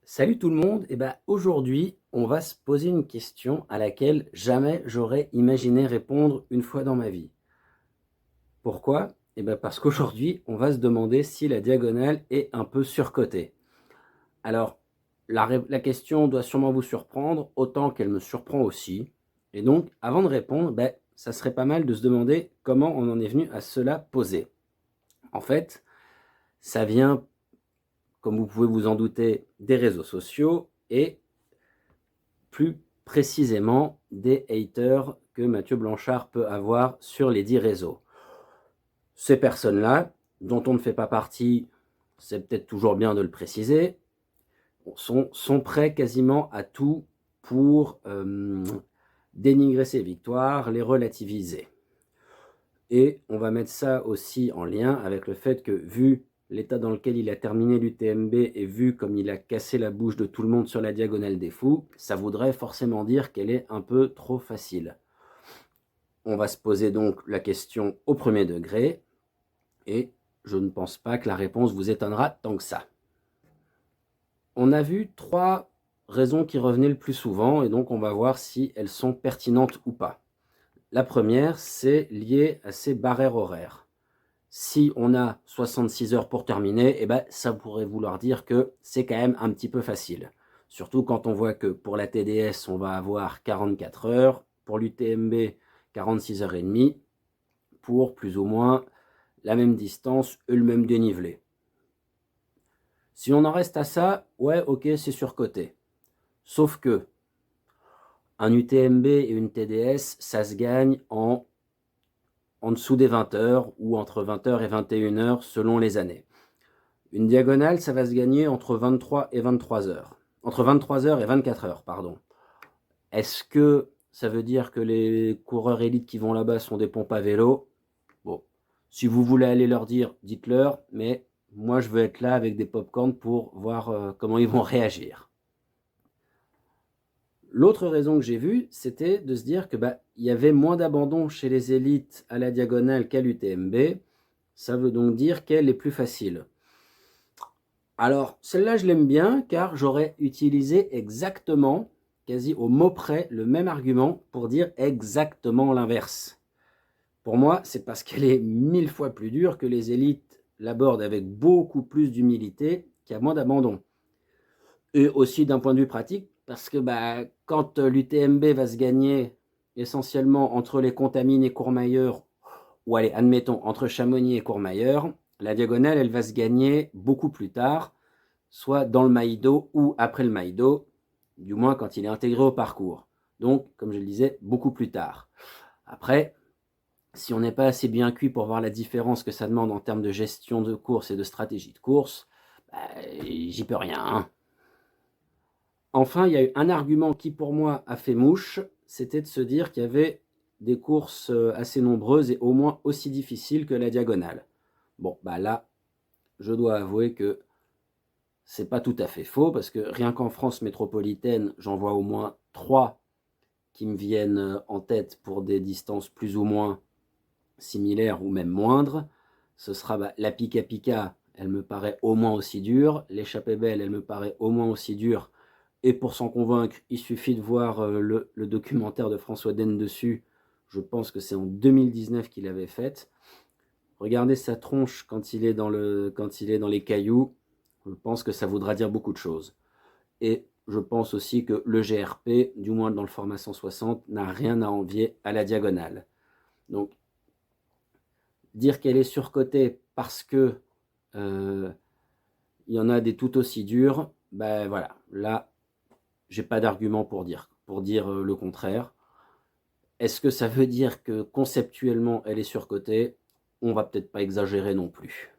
Salut tout le monde, aujourd'hui on va se poser une question à laquelle jamais j'aurais imaginé répondre une fois dans ma vie. Pourquoi? Parce qu'aujourd'hui on va se demander si la diagonale est un peu surcotée. Alors la question doit sûrement vous surprendre autant qu'elle me surprend aussi. Et donc avant de répondre, ça serait pas mal de se demander comment on en est venu à se la poser. En fait, ça vient, comme vous pouvez vous en douter, des réseaux sociaux et plus précisément des haters que Mathieu Blanchard peut avoir sur les dits réseaux. Ces personnes-là, dont on ne fait pas partie, c'est peut-être toujours bien de le préciser, sont prêts quasiment à tout pour dénigrer ses victoires, les relativiser. Et on va mettre ça aussi en lien avec le fait que, vu l'état dans lequel il a terminé l'UTMB et vu comme il a cassé la bouche de tout le monde sur la diagonale des fous, ça voudrait forcément dire qu'elle est un peu trop facile. On va se poser donc la question au premier degré, et je ne pense pas que la réponse vous étonnera tant que ça. On a vu 3 raisons qui revenaient le plus souvent, et donc on va voir si elles sont pertinentes ou pas. La première, c'est lié à ces barrières horaires. Si on a 66 heures pour terminer, ça pourrait vouloir dire que c'est quand même un petit peu facile. Surtout quand on voit que pour la TDS, on va avoir 44 heures, pour l'UTMB, 46 heures et demie, pour plus ou moins la même distance et le même dénivelé. Si on en reste à ça, ouais, ok, c'est surcoté. Sauf que un UTMB et une TDS, ça se gagne en dessous des 20 heures ou entre 20 heures et 21 heures selon les années. Une diagonale, ça va se gagner entre 23 et 23 heures. Entre 23 heures et 24 heures, pardon. Est-ce que ça veut dire que les coureurs élites qui vont là-bas sont des pompes à vélo? Bon, si vous voulez aller leur dire, dites-leur, mais moi je veux être là avec des pop-corns pour voir comment ils vont réagir. L'autre raison que j'ai vue, c'était de se dire que il y avait moins d'abandon chez les élites à la diagonale qu'à l'UTMB. Ça veut donc dire qu'elle est plus facile. Alors, celle-là, je l'aime bien car j'aurais utilisé exactement, quasi au mot près, le même argument pour dire exactement l'inverse. Pour moi, c'est parce qu'elle est 1000 fois plus dure que les élites l'abordent avec beaucoup plus d'humilité qu'il y a moins d'abandon. Et aussi d'un point de vue pratique, parce que quand l'UTMB va se gagner essentiellement entre les Contamines et Courmayeur, ou allez, admettons, entre Chamonix et Courmayeur, la diagonale, elle va se gagner beaucoup plus tard, soit dans le Maïdo ou après le Maïdo, du moins quand il est intégré au parcours. Donc, comme je le disais, beaucoup plus tard. Après, si on n'est pas assez bien cuit pour voir la différence que ça demande en termes de gestion de course et de stratégie de course, j'y peux rien. Hein. Enfin, il y a eu un argument qui, pour moi, a fait mouche, c'était de se dire qu'il y avait des courses assez nombreuses et au moins aussi difficiles que la diagonale. Bon, là, je dois avouer que c'est pas tout à fait faux, parce que rien qu'en France métropolitaine, j'en vois au moins 3 qui me viennent en tête pour des distances plus ou moins similaires ou même moindres. Ce sera la Pika Pika, elle me paraît au moins aussi dure. L'échappée belle, elle me paraît au moins aussi dure. Et pour s'en convaincre, il suffit de voir le documentaire de François Den dessus. Je pense que c'est en 2019 qu'il avait fait. Regardez sa tronche quand il est dans les cailloux. Je pense que ça voudra dire beaucoup de choses. Et je pense aussi que le GRP, du moins dans le format 160, n'a rien à envier à la diagonale. Donc, dire qu'elle est surcotée parce que il y en a des tout aussi durs, voilà, là, j'ai pas d'argument pour dire le contraire. Est-ce que ça veut dire que conceptuellement elle est surcotée? On va peut-être pas exagérer non plus.